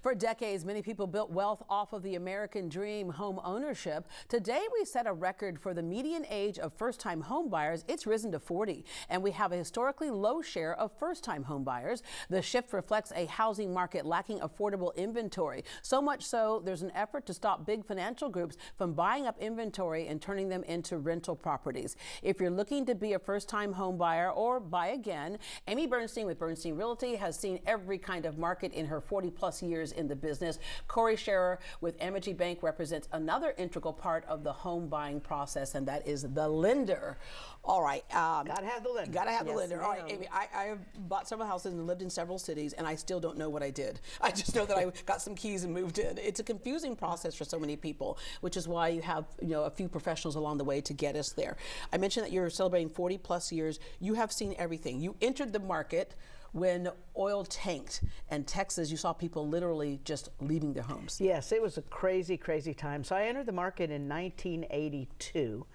For decades, many people built wealth off of the American dream, home ownership. Today, we set a record for the median age of first-time home buyers. It's risen to 40, and we have a historically low share of first-time home buyers. The shift reflects a housing market lacking affordable inventory. So much so, there's an effort to stop big financial groups from buying up inventory and turning them into rental properties. If you're looking to be a first-time home buyer or buy again, Amy Bernstein with Bernstein Realty has seen every kind of market in her 40-plus years in the business. Cori Scherer with Energy Bank represents another integral part of the home buying process, and that is the lender. All right. Gotta have the lender. Gotta have the lender. Ma'am. All right, Amy, I have bought several houses and lived in several cities, and I still don't know what I did. I just know that I got some keys and moved in. It's a confusing process for so many people, which is why you have a few professionals along the way to get us there. I mentioned that you're celebrating 40-plus years. You have seen everything. You entered the market when oil tanked, and Texas, you saw people literally just leaving their homes. Yes, it was a crazy, crazy time. So I entered the market in 1982,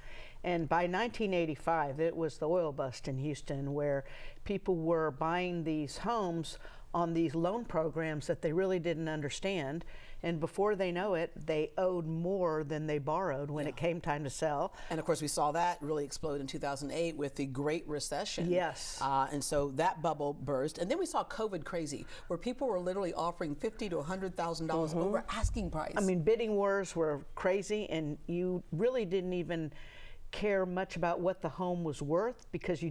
and by 1985, it was the oil bust in Houston, where people were buying these homes on these loan programs that they really didn't understand, and before they know it, they owed more than they borrowed when it came time to sell. And of course, we saw that really explode in 2008 with the Great Recession. Yes. And so that bubble burst, and then we saw COVID crazy, where people were literally offering $50,000 to $100,000 over asking price. I mean, bidding wars were crazy, and you really didn't even care much about what the home was worth, because you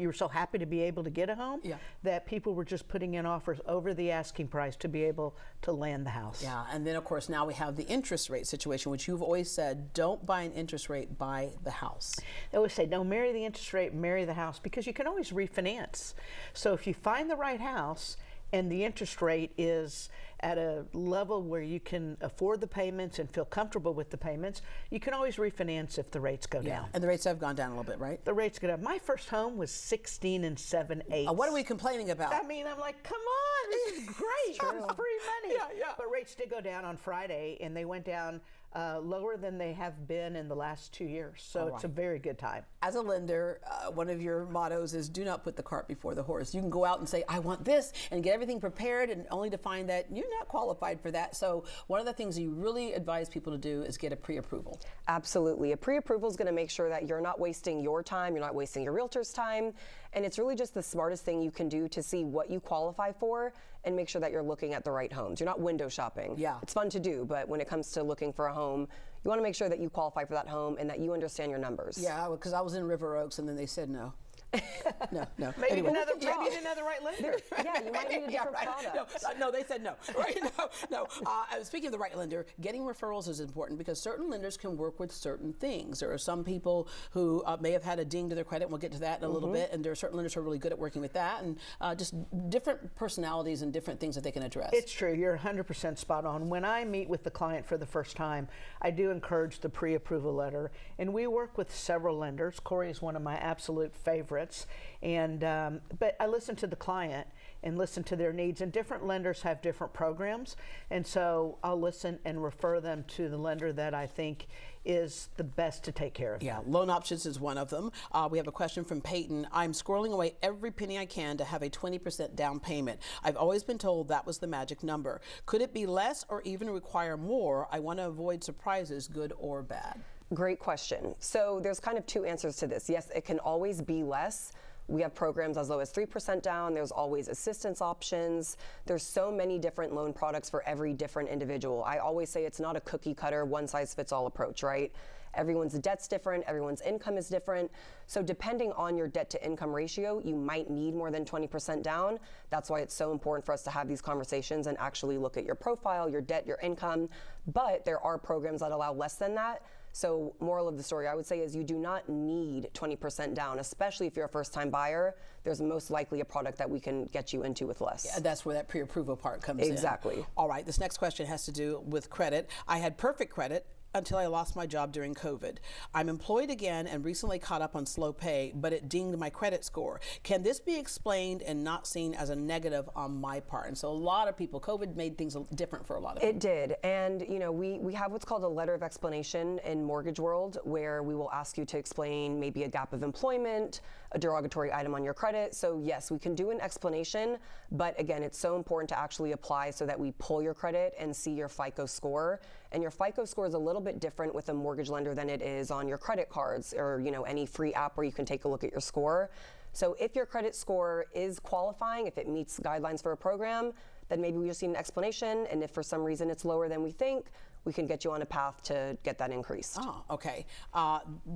were so happy to be able to get a home that people were just putting in offers over the asking price to be able to land the house. Yeah, and then of course now we have the interest rate situation, which you've always said, don't buy an interest rate, buy the house. They always say, don't marry the interest rate, marry the house, because you can always refinance. So if you find the right house and the interest rate is at a level where you can afford the payments and feel comfortable with the payments, you can always refinance if the rates go down. And the rates have gone down a little bit, right? The rates go down. My first home was 16 7/8. What are we complaining about? I mean, I'm like, come on, this is great. It's free money. Yeah. But rates did go down on Friday, and they went down lower than they have been in the last 2 years. So it's a very good time. As a lender, one of your mottos is do not put the cart before the horse. You can go out and say, I want this, and get everything prepared, and only to find that you're not qualified for that. So one of the things you really advise people to do is get a pre-approval. Absolutely. A pre-approval is going to make sure that you're not wasting your time, you're not wasting your realtor's time, and it's really just the smartest thing you can do to see what you qualify for and make sure that you're looking at the right homes. You're not window shopping. Yeah. It's fun to do, but when it comes to looking for a home, you want to make sure that you qualify for that home and that you understand your numbers. Yeah, because I was in River Oaks and then they said no. No. Maybe you didn't have the right lender. Yeah, you might need a different product. No, they said no. Right? No. Speaking of the right lender, getting referrals is important because certain lenders can work with certain things. There are some people who may have had a ding to their credit, and we'll get to that in a little bit, and there are certain lenders who are really good at working with that, and just different personalities and different things that they can address. It's true. You're 100% spot on. When I meet with the client for the first time, I do encourage the pre-approval letter, and we work with several lenders. Cori is one of my absolute favorites. And but I listen to the client and listen to their needs, and different lenders have different programs, and so I'll listen and refer them to the lender that I think is the best to take care of them. Yeah, Loan Options is one of them. We have a question from Peyton. I'm squirreling away every penny I can to have a 20% down payment. I've always been told that was the magic number. Could it be less or even require more? I want to avoid surprises, good or bad. Great question. So there's kind of two answers to this. Yes, it can always be less. We have programs as low as 3% down. There's always assistance options. There's so many different loan products for every different individual. I always say it's not a cookie cutter, one size fits all approach, right? Everyone's debt's different, everyone's income is different. So depending on your debt to income ratio, you might need more than 20% down. That's why it's so important for us to have these conversations and actually look at your profile, your debt, your income. But there are programs that allow less than that. So moral of the story, I would say, is you do not need 20% down, especially if you're a first-time buyer. There's most likely a product that we can get you into with less. Yeah, that's where that pre-approval part comes in. Exactly. All right, this next question has to do with credit. I had perfect credit until I lost my job during COVID. I'm employed again and recently caught up on slow pay, but it dinged my credit score. Can this be explained and not seen as a negative on my part? And so a lot of people, COVID made things different for a lot of people. It did. And you know, we have what's called a letter of explanation in mortgage world, where we will ask you to explain maybe a gap of employment, a derogatory item on your credit. So yes, we can do an explanation, but again, it's so important to actually apply so that we pull your credit and see your FICO score. And your FICO score is a little bit different with a mortgage lender than it is on your credit cards or, you know, any free app where you can take a look at your score. So if your credit score is qualifying, if it meets guidelines for a program, then maybe we just need an explanation. And if for some reason it's lower than we think, we can get you on a path to get that increased. Oh, okay.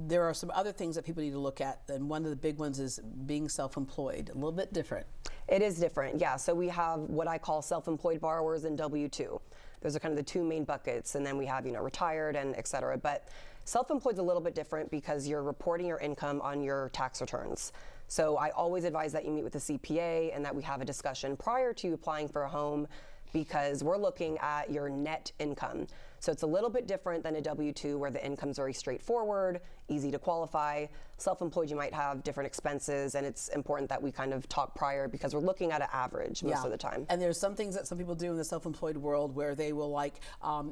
There are some other things that people need to look at, and one of the big ones is being self-employed. A little bit different. It is different, yeah. So we have what I call self-employed borrowers and W-2. Those are kind of the two main buckets, and then we have, you know, retired and et cetera. But self-employed is a little bit different because you're reporting your income on your tax returns. So I always advise that you meet with a CPA and that we have a discussion prior to applying for a home, because we're looking at your net income. So it's a little bit different than a W-2 where the income's very straightforward, easy to qualify. Self-employed, you might have different expenses, and it's important that we kind of talk prior because we're looking at an average most of the time. And there's some things that some people do in the self-employed world where they will like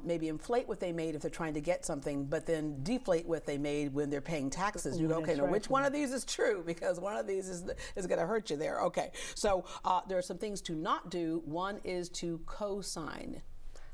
maybe inflate what they made if they're trying to get something, but then deflate what they made when they're paying taxes. You go, okay, now which one of these is true? Because one of these is going to hurt you there. Okay, so there are some things to not do. One is to co-sign.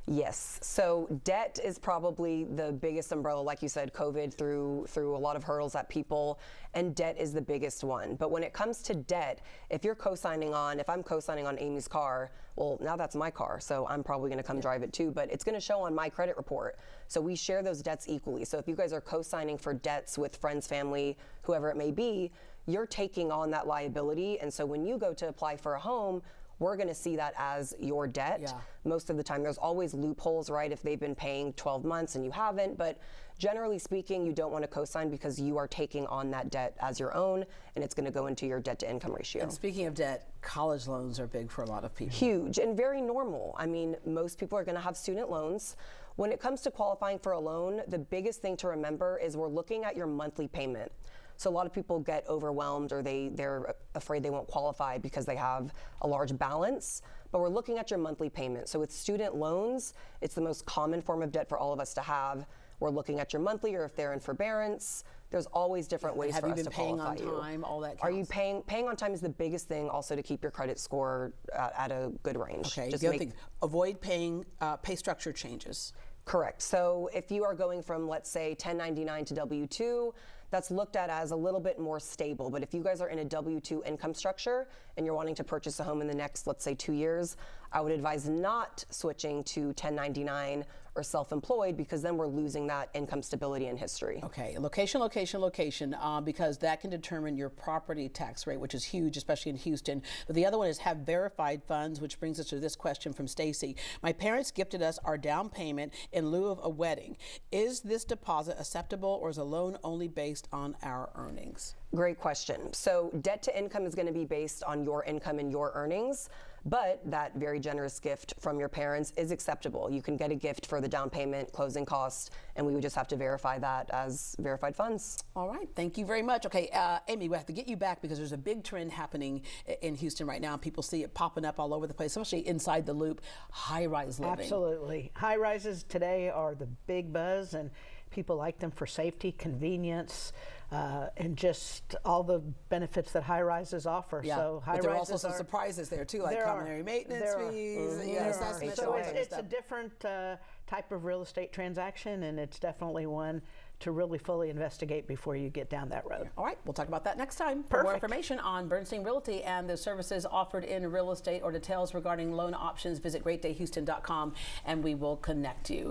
Yes. So debt is probably the biggest umbrella. Like you said, COVID threw a lot of hurdles at people, and debt is the biggest one. But when it comes to debt, if I'm co-signing on Amy's car, well, now that's my car, so I'm probably going to come drive it too, but it's going to show on my credit report. So we share those debts equally. So if you guys are co-signing for debts with friends, family, whoever it may be, you're taking on that liability. And so when you go to apply for a home, we're going to see that as your debt. Yeah. Most of the time, there's always loopholes, right? If they've been paying 12 months and you haven't, but generally speaking, you don't want to co-sign because you are taking on that debt as your own, and it's going to go into your debt to income ratio. And speaking of debt, college loans are big for a lot of people. Huge and very normal. I mean, most people are going to have student loans. When it comes to qualifying for a loan, the biggest thing to remember is we're looking at your monthly payment. So a lot of people get overwhelmed, or they're afraid they won't qualify because they have a large balance, but we're looking at your monthly payment. So with student loans, it's the most common form of debt for all of us to have. We're looking at your monthly, or if they're in forbearance. There's always different ways for us to qualify you. Have you been paying on time? All that counts. Are you paying on time is the biggest thing also to keep your credit score at a good range. Okay, the other thing, avoid paying pay structure changes. Correct. So if you are going from, let's say, 1099 to W-2, that's looked at as a little bit more stable. But if you guys are in a W-2 income structure and you're wanting to purchase a home in the next, let's say, 2 years, I would advise not switching to 1099 or self-employed, because then we're losing that income stability and history. Okay, location, because that can determine your property tax rate, which is huge, especially in Houston. But the other one is have verified funds, which brings us to this question from Stacy. My parents gifted us our down payment in lieu of a wedding. Is this deposit acceptable, or is a loan only based on our earnings? Great question. So debt to income is going to be based on your income and your earnings, but that very generous gift from your parents is acceptable. You can get a gift for the down payment, closing costs, and we would just have to verify that as verified funds. All right, thank you very much. Okay, Amy, we have to get you back because there's a big trend happening in Houston right now. People see it popping up all over the place, especially inside the loop, high-rise living. Absolutely. High-rises today are the big buzz, and people like them for safety, convenience, and just all the benefits that high-rises offer. Yeah, so but there are also some surprises there too, like common area maintenance fees. Yes, that's so it's a different type of real estate transaction, and it's definitely one to really fully investigate before you get down that road. All right, we'll talk about that next time. For more information on Bernstein Realty and the services offered in real estate or details regarding loan options, visit greatdayhouston.com and we will connect you.